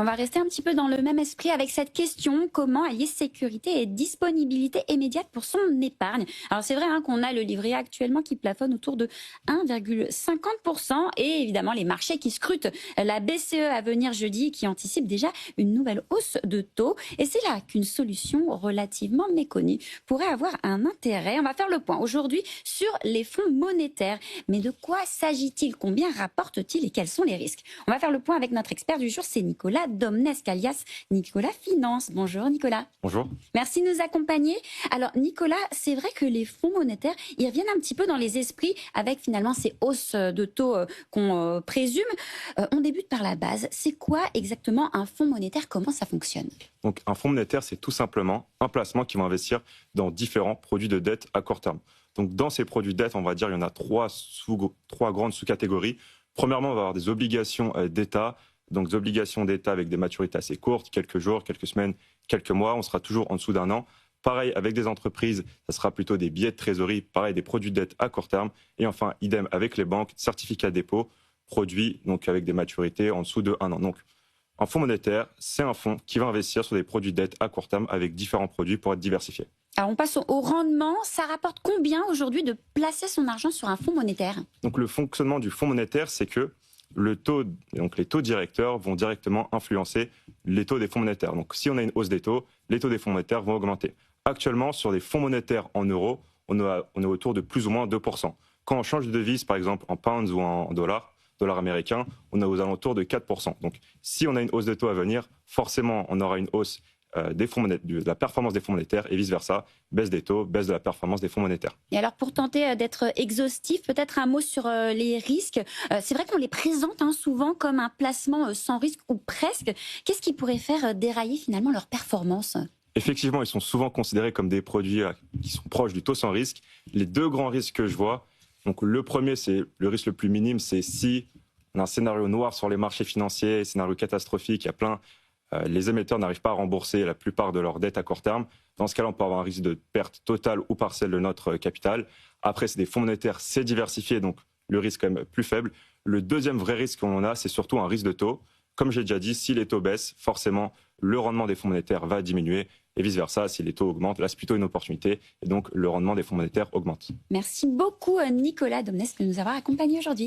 On va rester un petit peu dans le même esprit avec cette question, comment allier sécurité et disponibilité immédiate pour son épargne? Alors c'est vrai qu'on a le livret A actuellement qui plafonne autour de 1,50% et évidemment les marchés qui scrutent la BCE à venir jeudi qui anticipe déjà une nouvelle hausse de taux. Et c'est là qu'une solution relativement méconnue pourrait avoir un intérêt. On va faire le point aujourd'hui sur les fonds monétaires. Mais de quoi s'agit-il? Combien rapportent-ils et quels sont les risques? On va faire le point avec notre expert du jour, c'est Nicolas Domnesque, alias Nicolas Finance. Bonjour Nicolas. Bonjour. Merci de nous accompagner. Alors Nicolas, c'est vrai que les fonds monétaires, ils reviennent un petit peu dans les esprits avec finalement ces hausses de taux qu'on présume. On débute par la base. C'est quoi exactement un fonds monétaire? Comment ça fonctionne? Donc, un fonds monétaire, c'est tout simplement un placement qui va investir dans différents produits de dette à court terme. Donc, dans ces produits de dette, on va dire il y en a trois grandes sous-catégories. Premièrement, on va avoir des obligations d'État. Donc, des obligations d'État avec des maturités assez courtes, quelques jours, quelques semaines, quelques mois. On sera toujours en dessous d'un an. Pareil, avec des entreprises, ça sera plutôt des billets de trésorerie. Pareil, des produits de dette à court terme. Et enfin, idem avec les banques, certificats de dépôt, produits donc avec des maturités en dessous de un an. Donc, un fonds monétaire, c'est un fonds qui va investir sur des produits de dette à court terme avec différents produits pour être diversifié. Alors on passe au rendement. Ça rapporte combien aujourd'hui de placer son argent sur un fonds monétaire? Donc, le fonctionnement du fonds monétaire, c'est que les taux directeurs vont directement influencer les taux des fonds monétaires. Donc, si on a une hausse des taux, les taux des fonds monétaires vont augmenter. Actuellement, sur des fonds monétaires en euros, on est autour de plus ou moins 2%. Quand on change de devise, par exemple en pounds ou en dollars américains, on est aux alentours de 4%. Donc, si on a une hausse des taux à venir, forcément, on aura une hausse de la performance des fonds monétaires et vice-versa, baisse des taux, baisse de la performance des fonds monétaires. Et alors pour tenter d'être exhaustif, peut-être un mot sur les risques. C'est vrai qu'on les présente souvent comme un placement sans risque ou presque. Qu'est-ce qui pourrait faire dérailler finalement leur performance? Effectivement, ils sont souvent considérés comme des produits qui sont proches du taux sans risque. Les deux grands risques que je vois, donc le premier, c'est le risque le plus minime, c'est si on a un scénario noir sur les marchés financiers, scénario catastrophique, il y a plein... les émetteurs n'arrivent pas à rembourser la plupart de leurs dettes à court terme. Dans ce cas-là, on peut avoir un risque de perte totale ou partielle de notre capital. Après, c'est des fonds monétaires, c'est diversifié, donc le risque est quand même plus faible. Le deuxième vrai risque qu'on a, c'est surtout un risque de taux. Comme j'ai déjà dit, si les taux baissent, forcément, le rendement des fonds monétaires va diminuer. Et vice-versa, si les taux augmentent, là, c'est plutôt une opportunité. Et donc, le rendement des fonds monétaires augmente. Merci beaucoup Nicolas Domnesque de nous avoir accompagnés aujourd'hui.